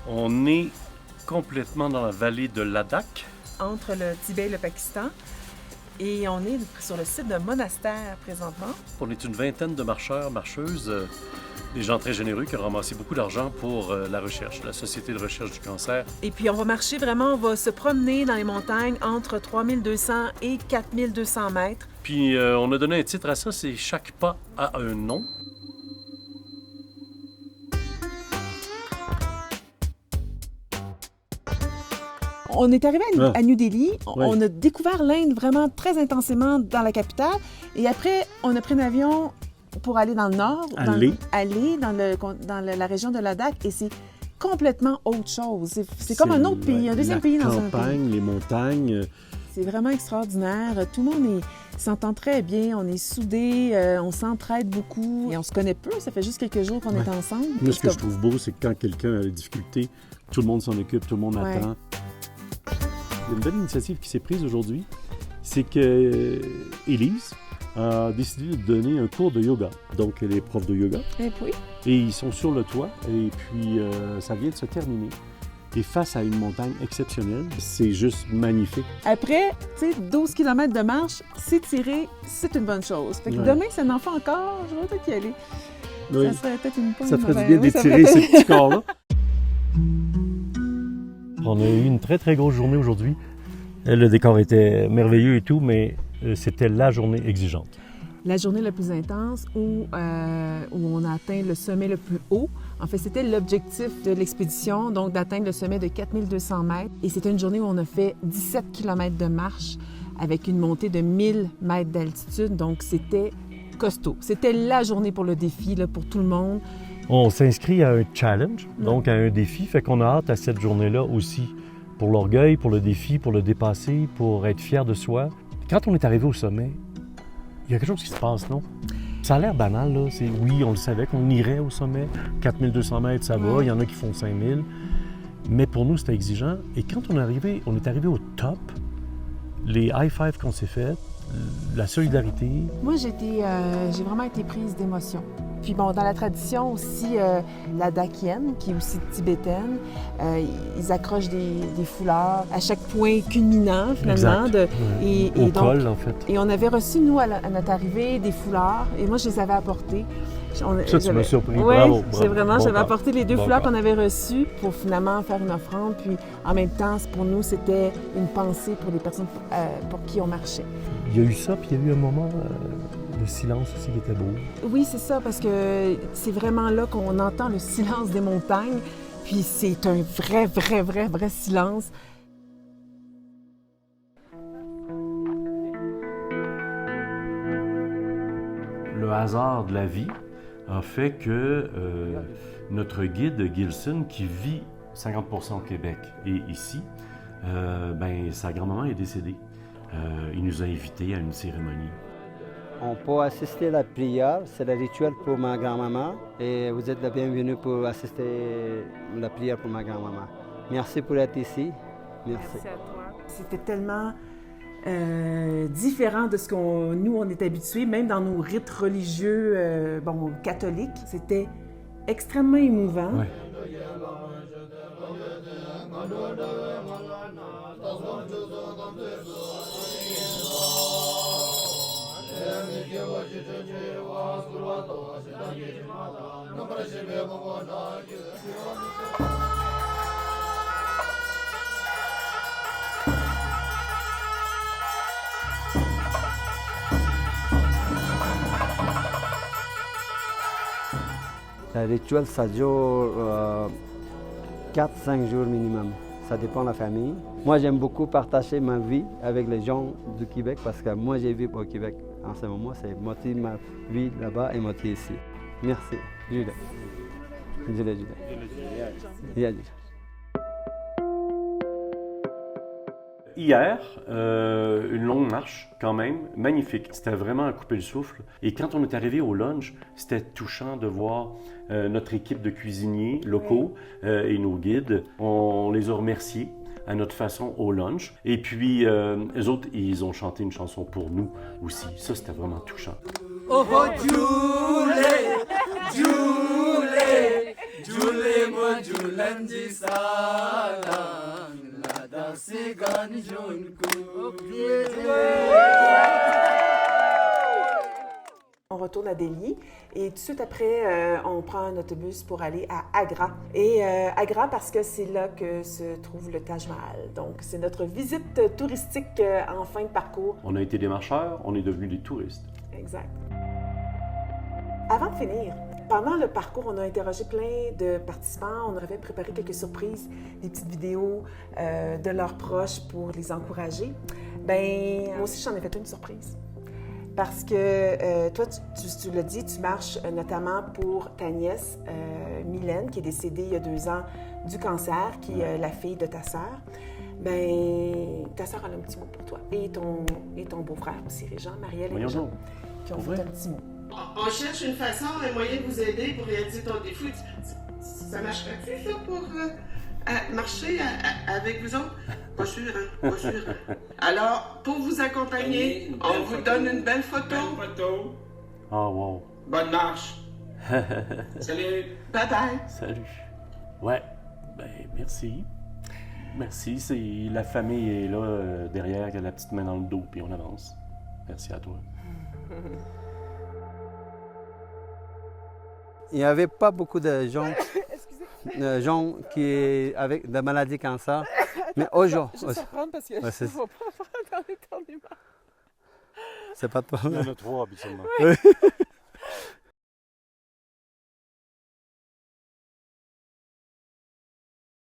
On est complètement dans la vallée de Ladakh. Entre le Tibet et le Pakistan. Et on est sur le site d'un monastère présentement. On est une vingtaine de marcheurs, marcheuses, des gens très généreux qui ont ramassé beaucoup d'argent pour la recherche, la Société de recherche du cancer. Et puis on va marcher vraiment, on va se promener dans les montagnes entre 3200 et 4200 mètres. Puis on a donné un titre à ça, c'est « Chaque pas a un nom ». On est arrivé à New Delhi, on a découvert l'Inde vraiment très intensément dans la capitale. Et après, on a pris un avion pour aller dans le nord, dans la région de Ladakh. Et c'est complètement autre chose. C'est comme un autre pays, un deuxième pays dans un pays. La campagne, les montagnes. C'est vraiment extraordinaire. Tout le monde s'entend très bien, on est soudés, on s'entraide beaucoup. Et on se connaît peu, ça fait juste quelques jours qu'on est ensemble. Moi, ce que je trouve beau, c'est que quand quelqu'un a des difficultés, tout le monde s'en occupe, tout le monde attend. Il y a une belle initiative qui s'est prise aujourd'hui, c'est que Élise a décidé de donner un cours de yoga. Donc, elle est prof de yoga. Et puis? Et ils sont sur le toit, et puis ça vient de se terminer. Et face à une montagne exceptionnelle, c'est juste magnifique. Après, tu sais, 12 km de marche, s'étirer, c'est une bonne chose. Fait que demain, c'est un enfant encore, je vais peut-être y aller. Oui. Ça serait peut-être une bonne Ça ferait du bien d'étirer ces petits corps-là. On a eu une très, très grosse journée aujourd'hui. Le décor était merveilleux et tout, mais c'était la journée exigeante. La journée la plus intense où on a atteint le sommet le plus haut. En fait, c'était l'objectif de l'expédition, donc d'atteindre le sommet de 4200 mètres. Et c'était une journée où on a fait 17 km de marche avec une montée de 1000 mètres d'altitude. Donc, c'était costaud. C'était la journée pour le défi, là, pour tout le monde. On s'inscrit à un challenge, donc à un défi, fait qu'on a hâte à cette journée-là aussi. Pour l'orgueil, pour le défi, pour le dépasser, pour être fier de soi. Quand on est arrivé au sommet, il y a quelque chose qui se passe, non? Ça a l'air banal, là. Oui, on le savait qu'on irait au sommet. 4200 mètres, ça va. Il y en a qui font 5000. Mais pour nous, c'était exigeant. Et quand on est arrivé au top, les high five qu'on s'est fait, la solidarité. Moi, j'ai vraiment été prise d'émotion. Puis bon, dans la tradition aussi ladakienne, qui est aussi tibétaine, ils accrochent des foulards à chaque point culminant, finalement. Au col, en fait. Et on avait reçu, nous, à notre arrivée, des foulards. Et moi, je les avais apportés. Ça, tu m'as surpris. Oui, bravo. J'avais apporté les deux foulards qu'on avait reçus pour finalement faire une offrande. Puis en même temps, pour nous, c'était une pensée pour les personnes pour qui on marchait. Il y a eu ça, puis il y a eu un moment de silence aussi qui était beau. Oui, c'est ça, parce que c'est vraiment là qu'on entend le silence des montagnes. Puis c'est un vrai silence. Le hasard de la vie a fait que notre guide, Gilson, qui vit 50% au Québec et ici, sa grand-maman est décédée. Il nous a invités à une cérémonie. On peut assister à la prière, c'est le rituel pour ma grand-maman et vous êtes la bienvenue pour assister à la prière pour ma grand-maman. Merci pour être ici. Merci à toi. C'était tellement différent de ce nous on est habitués, même dans nos rites religieux catholiques. C'était extrêmement émouvant. Ouais. Le rituel, ça dure 4-5 jours minimum. Ça dépend de la famille. Moi, j'aime beaucoup partager ma vie avec les gens du Québec parce que moi, j'ai vécu au Québec. En ce moment, c'est moitié ma vie là-bas et moitié ici. Merci. Julia. Hier, une longue marche quand même, magnifique. C'était vraiment à couper le souffle. Et quand on est arrivé au lunch, c'était touchant de voir notre équipe de cuisiniers locaux et nos guides. On les a remerciés à notre façon au lunch. Et puis, eux autres, ils ont chanté une chanson pour nous aussi. Ça, c'était vraiment touchant. Oh, Julie, Julie, Julie, moi, Julie. Bulanji salang lada sigan junku. On retourne à Delhi et tout de suite après, on prend un autobus pour aller à Agra. Et Agra parce que c'est là que se trouve le Taj Mahal. Donc, c'est notre visite touristique en fin de parcours. On a été des marcheurs, on est devenus des touristes. Exact. Avant de finir, pendant le parcours, on a interrogé plein de participants. On avait préparé quelques surprises, des petites vidéos de leurs proches pour les encourager. Ben, moi aussi, j'en ai fait une surprise. Parce que toi, tu l'as dit, tu marches notamment pour ta nièce, Mylène, qui est décédée il y a 2 ans du cancer, qui est la fille de ta sœur. Ben, ta sœur a un petit mot pour toi. Et ton beau-frère aussi, Régent, Marielle et Voyons Régent, donc. qui ont Pour fait vrai? un petit mot. On cherche une façon, un moyen de vous aider pour réaliser ton défi. Ça marcherait-tu, ça, pour marcher avec vous autres? Pas sûr, hein? Pas sûr. Alors, pour vous accompagner, on vous donne une belle photo. Belle photo. Ah, wow. Bonne marche. Salut. Bye bye. Salut. Ouais, ben merci. Merci, la famille est là derrière, qui a la petite main dans le dos, puis on avance. Merci à toi. Il n'y avait pas beaucoup de gens, qui avec des maladies cancer. Mais aujourd'hui, Je vais surprendre parce que Ouais, je c'est- ne vais pas faire dans l'éternuement. c'est pas toi. Il y en a 3 habituellement.